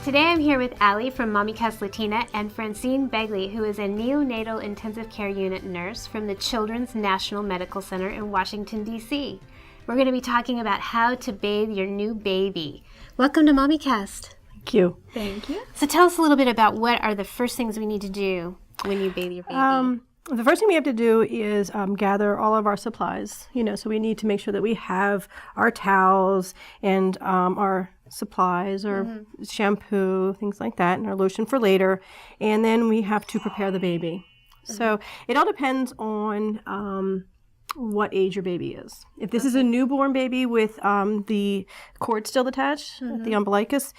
Today I'm here with Aly from Mommycast Latina and Francine Bagli, who is a neonatal intensive care unit nurse from the Children's National Medical Center in Washington, D.C. We're going to be talking about how to bathe your new baby. Welcome to Mommycast. Thank you. Thank you. So tell us a little bit about what are the first things we need to do when you bathe your baby. The first thing we have to do is gather all of our supplies. So we need to make sure that we have our towels and our supplies or shampoo, things like that, and our lotion for later. And then we have to prepare the baby. So it all depends on what age your baby is. If this is a newborn baby with the cord still attached, the umbilicus,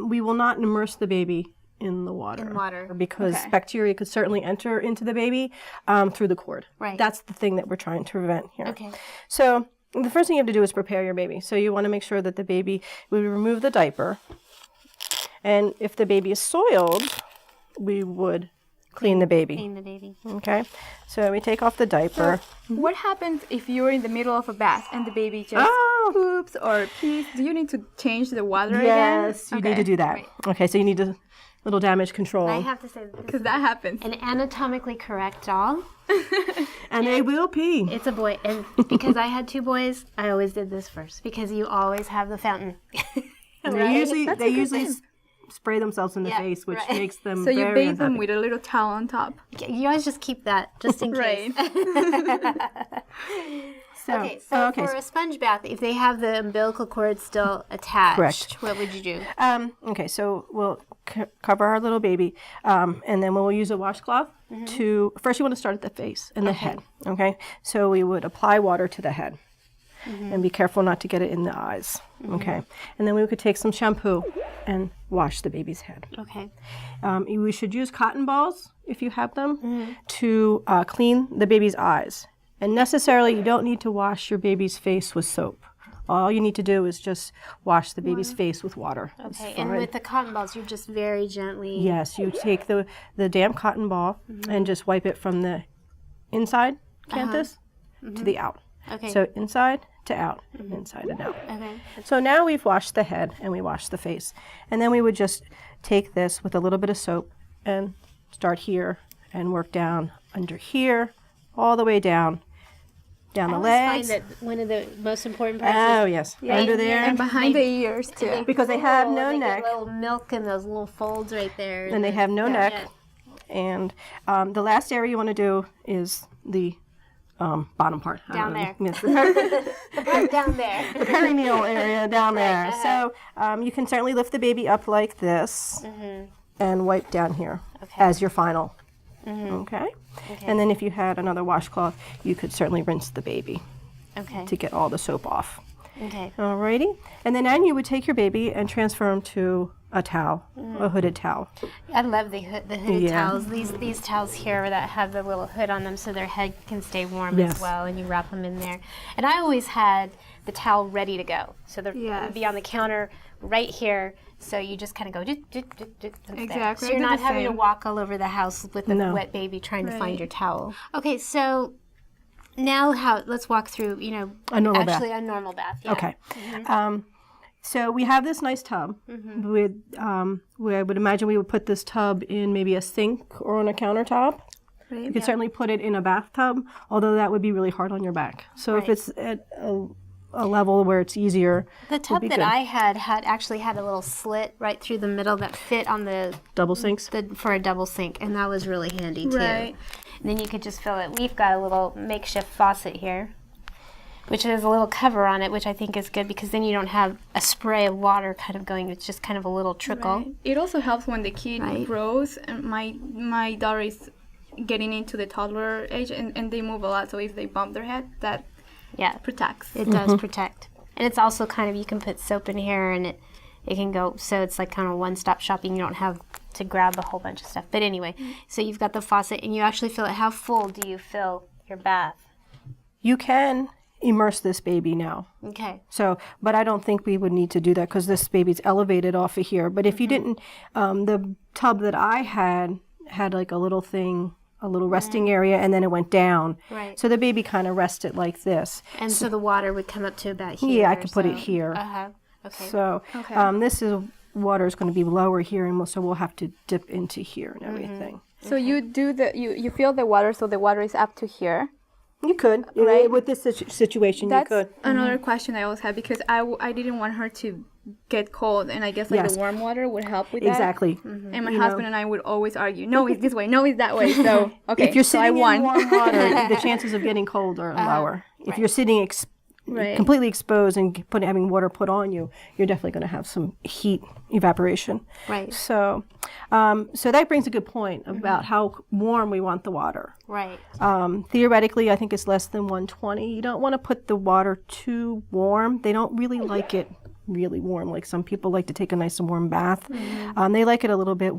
we will not immerse the baby in the water. Because bacteria could certainly enter into the baby through the cord. Right. That's the thing that we're trying to prevent here. Okay. So the first thing you have to do is prepare your baby. So you want to make sure that the baby, we remove the diaper. And if the baby is soiled, we would clean the baby. Clean the baby. Okay. So we take off the diaper. So what happens if you're in the middle of a bath and the baby just poops or pees? Do you need to change the water again? Yes, you need to do that. Right. Okay, so you need a little damage control. I have to say that Because that happens. an anatomically correct doll. And they will pee. It's a boy. And because I had two boys, I always did this first because you always have the fountain. And Right? they usually spray themselves in the face, which makes them So you very bathe unhappy. them with a little towel on top. You always just keep that just in case. Right. So for a sponge bath, if they have the umbilical cord still attached, Correct. what would you do? Okay, so we'll cover our little baby, and then we'll use a washcloth to, first you want to start at the face and the head, okay? So we would apply water to the head and be careful not to get it in the eyes, okay? And then we could take some shampoo and wash the baby's head. Okay. We should use cotton balls, if you have them, to clean the baby's eyes. And necessarily, you don't need to wash your baby's face with soap. All you need to do is just wash the baby's face with water. Okay, and with the cotton balls, you're just very gently... Yes, you take the damp cotton ball and just wipe it from the inside canthus to the out. Okay. So inside to out, inside and out. Okay. So now we've washed the head and we washed the face. And then we would just take this with a little bit of soap and start here and work down under here, all the way down the legs. I always find that one of the most important parts Oh, is yes. right Under here there. And behind the ears, too. Because they have pull, no and they neck. get little milk in those little folds right there. And they have no neck. Yeah. And the last area you want to do is the bottom part. Down there. Yes, The part down there. the perineal area down there. So you can certainly lift the baby up like this and wipe down here as your final. Okay? And then if you had another washcloth, you could certainly rinse the baby Okay. to get all the soap off. Okay. Alrighty? And then you would take your baby and transfer him to a towel, a hooded towel. I love the hooded Yeah. towels. These towels here that have the little hood on them so their head can stay warm Yes. as well, and you wrap them in there. And I always had the towel ready to go. So it would be on the counter right here. So you just kind of go, Exactly. So you're I do not the having to same. walk all over the house with the No. wet baby trying to find Right. your towel. Okay, so now let's walk through, A normal bath. actually a normal bath. Yeah. Okay. So we have this nice tub with, where I would imagine we would put this tub in maybe a sink or on a countertop. Right. You could certainly put it in a bathtub, although that would be really hard on your back. So if Right. it's at a level where it's easier, The tub be that good. I had actually had a little slit right through the middle that fit on the double sinks. for a double sink, and that was really handy too. Right. And then you could just fill it. We've got a little makeshift faucet here, which has a little cover on it, which I think is good because then you don't have a spray of water kind of going. It's just kind of a little trickle. Right. It also helps when the kid Right. grows. And my daughter is getting into the toddler age, and they move a lot. So if they bump their head, that Yeah, protects. it does protect. And it's also kind of, you can put soap in here and it can go, so it's like kind of one-stop shopping. You don't have to grab a whole bunch of stuff. But anyway, so you've got the faucet and you actually fill it. How full do you fill your bath? You can immerse this baby now. Okay. So, but I don't think we would need to do that because this baby's elevated off of here. But if you didn't, the tub that I had like a little thing, a little resting area, and then it went down. Right. So the baby kind of rested like this. And so the water would come up to about here. Yeah, I could put it here. Uh-huh. Okay. So this is water is going to be lower here, and so we'll have to dip into here and everything. So you do you fill the water so the water is up to here. You could, Right. with this situation, That's you could. another question I always had because I didn't want her to get cold, and I guess like Yes. the warm water would help with that. Exactly. And my husband and I would always argue, no, it's this way, no, it's that way. So okay, If you're so I sitting won. in warm water, the chances of getting cold are lower. If you're sitting Right. completely exposed and having water put on you, you're definitely going to have some heat evaporation. Right. So, so that brings a good point about how warm we want the water. Right. Theoretically, I think it's less than 120. You don't want to put the water too warm. They don't really like it really warm. Like some people like to take a nice and warm bath. They like it a little bit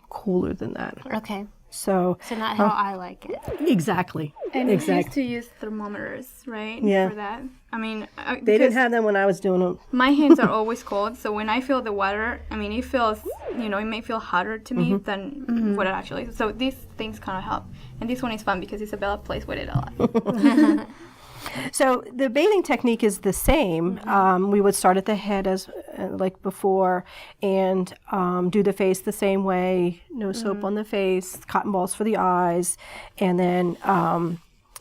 cooler than that. Okay. So not how I like it. exactly. And we exactly. used to use thermometers, right? Yeah. For that. I mean, They didn't have them when I was doing them. my hands are always cold, so when I feel the water, I mean, it feels, it may feel hotter to me than what it actually is. So these things kind of help. And this one is fun because Isabella plays with it a lot. So the bathing technique is the same. We would start at the head as like before, and do the face the same way. No soap on the face, cotton balls for the eyes, and then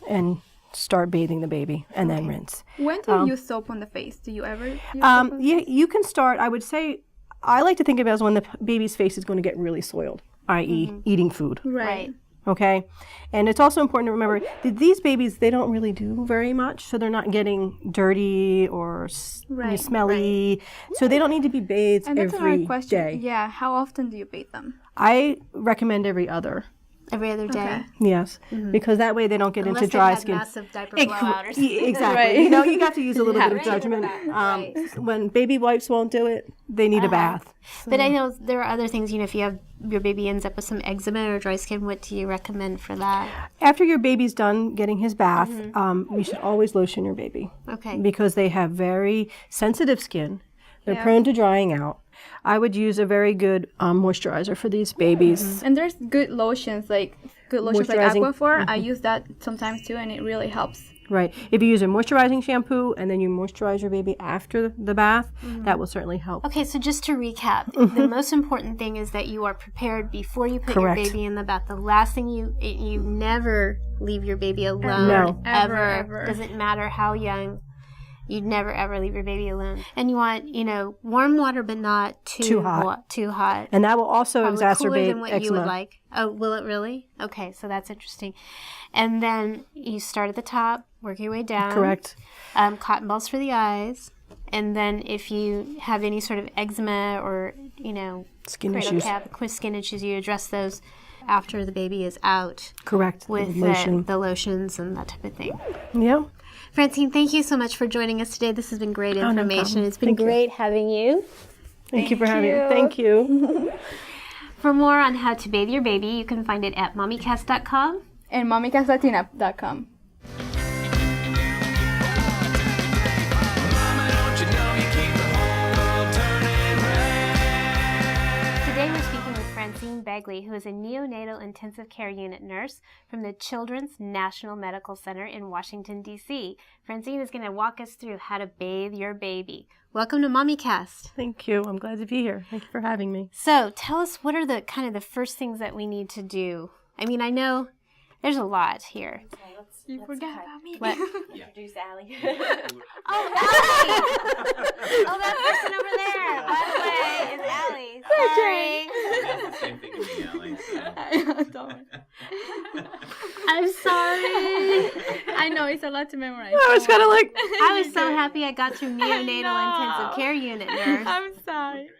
and start bathing the baby, and then rinse. When do you use soap on the face? Do you ever use soap on the face? You can start. I would say I like to think of it as when the baby's face is going to get really soiled, i.e., eating food. Right. Okay, and it's also important to remember that these babies, they don't really do very much, so they're not getting dirty or smelly, so they don't need to be bathed And that's every another question. day. Yeah, how often do you bathe them? I recommend every other. Every other day. Okay. Yes, because that way they don't get Unless into they dry had skin. massive diaper blowout or something. Exactly. Right. You have to use a little bit of judgment. When baby wipes won't do it, they need a bath. But I know there are other things, if you have your baby ends up with some eczema or dry skin, what do you recommend for that? After your baby's done getting his bath, you should always lotion your baby. Okay. Because they have very sensitive skin. They're prone to drying out. I would use a very good moisturizer for these babies. And there's good lotions like Moisturizing. Aquaphor. I use that sometimes too, and it really helps. Right. If you use a moisturizing shampoo and then you moisturize your baby after the bath, that will certainly help. Okay, so just to recap, the most important thing is that you are prepared before you put Correct. your baby in the bath. The last thing you never leave your baby alone. No. Ever. Doesn't matter how young. You'd never ever leave your baby alone. And you want, warm water, but not too hot. Too hot. And that will also Probably cooler exacerbate than what eczema. you would like. Oh, will it really? Okay, so that's interesting. And then you start at the top, work your way down. Correct. Cotton balls for the eyes. And then if you have any sort of eczema or, Skin cradle issues. cap, skin issues, you address those after the baby is out Correct. with lotion. the lotions and that type of thing. Yeah. Francine, thank you so much for joining us today. This has been great no information. problem. It's been Thank you. great having you. Thank you for having me. Thank you. For more on how to bathe your baby, you can find it at mommycast.com. And mommycastlatina.com. Today we're speaking with Francine Bagli, who is a neonatal intensive care unit nurse from the Children's National Medical Center in Washington, D.C. Francine is going to walk us through how to bathe your baby. Welcome to MommyCast. Thank you. I'm glad to be here. Thank you for having me. So tell us, what are the kind of the first things that we need to do? I mean, I know there's a lot here. You forgot about me. What? Introduce Aly. Oh, Aly! Oh, that person over there, by the way, is Aly. Sorry. That's the same thing to me, Aly. I'm sorry. I know, it's a lot to memorize. I was kind of like... I was so happy I got through neonatal intensive care unit nurse. I'm sorry.